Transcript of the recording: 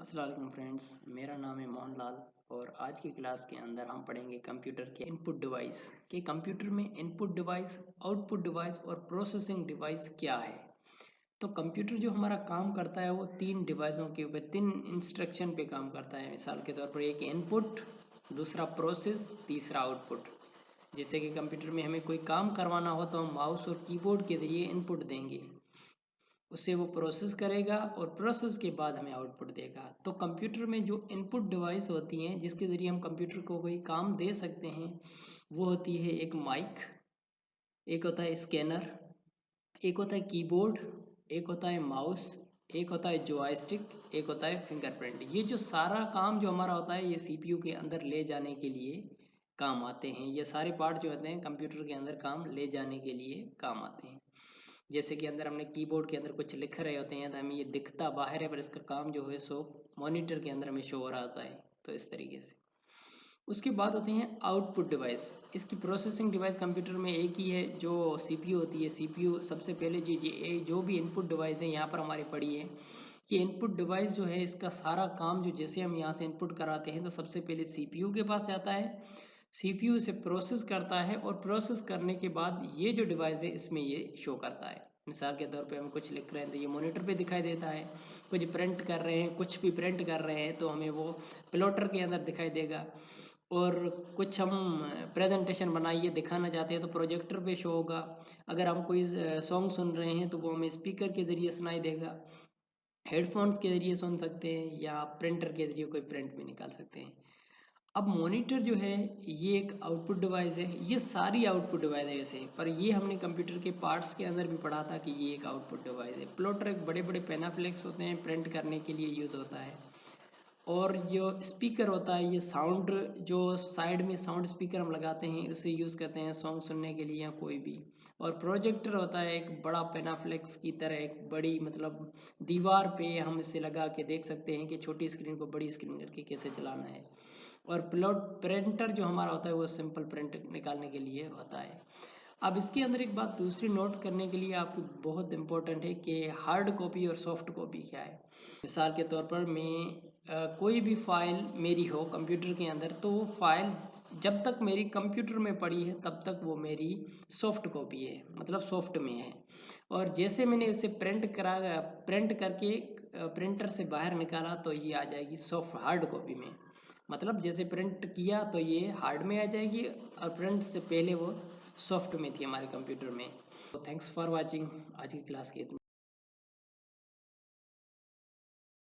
अस्सलाम वालेकुम फ्रेंड्स, मेरा नाम है मोहन लाल और आज की क्लास के अंदर हम पढ़ेंगे कंप्यूटर के इनपुट डिवाइस कि कंप्यूटर में इनपुट डिवाइस, आउटपुट डिवाइस और प्रोसेसिंग डिवाइस क्या है। तो कंप्यूटर जो हमारा काम करता है वो तीन डिवाइसों के ऊपर, तीन इंस्ट्रक्शन पे काम करता है। मिसाल के तौर पर एक इनपुट, दूसरा प्रोसेस, तीसरा आउटपुट। जैसे कि कंप्यूटर में हमें कोई काम करवाना हो तो हम माउस और कीबोर्ड के जरिए इनपुट देंगे, उससे वो प्रोसेस करेगा और प्रोसेस के बाद हमें आउटपुट देगा। तो कंप्यूटर में जो इनपुट डिवाइस होती हैं जिसके ज़रिए हम कंप्यूटर को कोई काम दे सकते हैं वो होती है एक माइक, एक होता है स्कैनर, एक होता है कीबोर्ड, एक होता है माउस, एक होता है जॉयस्टिक, एक होता है फिंगरप्रिंट। ये जो सारा काम जो हमारा होता है ये सीपीयू के अंदर ले जाने के लिए काम आते हैं। ये सारे पार्ट जो होते हैं कंप्यूटर के अंदर काम ले जाने के लिए काम आते हैं। जैसे कि अंदर हमने कीबोर्ड के अंदर कुछ लिख रहे होते हैं तो हमें ये दिखता बाहर है पर इसका काम जो है सो मॉनिटर के अंदर हमें शो हो रहा होता है। तो इस तरीके से उसके बाद होते हैं आउटपुट डिवाइस। इसकी प्रोसेसिंग डिवाइस कंप्यूटर में एक ही है जो सीपीयू होती है। सीपीयू सबसे पहले जो भी इनपुट डिवाइस है यहाँ पर हमारी पड़ी है कि इनपुट डिवाइस जो है इसका सारा काम जो जैसे हम यहाँ से इनपुट कराते हैं तो सबसे पहले सीपीयू के पास जाता है, सीपीयू इसे प्रोसेस करता है और प्रोसेस करने के बाद ये जो डिवाइस है इसमें ये शो करता है। मिसाल के तौर पे हम कुछ लिख रहे हैं तो ये मॉनिटर पे दिखाई देता है, कुछ प्रिंट कर रहे हैं, कुछ भी प्रिंट कर रहे हैं तो हमें वो प्लॉटर के अंदर दिखाई देगा। और कुछ हम प्रेजेंटेशन बनाइए दिखाना चाहते हैं तो प्रोजेक्टर पे शो होगा। अगर हम कोई सॉन्ग सुन रहे हैं तो वो हमें स्पीकर के ज़रिए सुनाई देगा, हेडफोन्स के ज़रिए सुन सकते हैं या प्रिंटर के ज़रिए कोई प्रिंट भी निकाल सकते हैं। अब मॉनिटर जो है ये एक आउटपुट डिवाइस है। ये सारी आउटपुट डिवाइस है वैसे, पर ये हमने कंप्यूटर के पार्ट्स के अंदर भी पढ़ा था कि ये एक आउटपुट डिवाइस है। प्लॉटर एक बड़े बड़े पेनाफ्लेक्स होते हैं, प्रिंट करने के लिए यूज़ होता है। और जो स्पीकर होता है ये साउंड, जो साइड में साउंड स्पीकर हम लगाते हैं उसे यूज़ करते हैं सॉन्ग सुनने के लिए या कोई भी। और प्रोजेक्टर होता है एक बड़ा पेनाफ्लेक्स की तरह, एक बड़ी मतलब दीवार पे हम इसे लगा के देख सकते हैं कि छोटी स्क्रीन को बड़ी स्क्रीन करके कैसे चलाना है। और प्रिंटर जो हमारा होता है वो सिंपल प्रिंट निकालने के लिए होता है। अब इसके अंदर एक बात दूसरी नोट करने के लिए आपकी बहुत इंपॉर्टेंट है कि हार्ड कॉपी और सॉफ्ट कॉपी क्या है। मिसाल के तौर पर मैं कोई भी फाइल मेरी हो कंप्यूटर के अंदर तो वो फाइल जब तक मेरी कंप्यूटर में पड़ी है तब तक वो मेरी सॉफ्ट कॉपी है, मतलब सॉफ्ट में है। और जैसे मैंने इसे प्रिंट करके प्रिंटर से बाहर निकाला तो ये आ जाएगी सॉफ्ट हार्ड कॉपी में। मतलब जैसे प्रिंट किया तो ये हार्ड में आ जाएगी और प्रिंट से पहले वो सॉफ्ट में थी हमारे कंप्यूटर में। तो थैंक्स फॉर वाचिंग। आज की क्लास के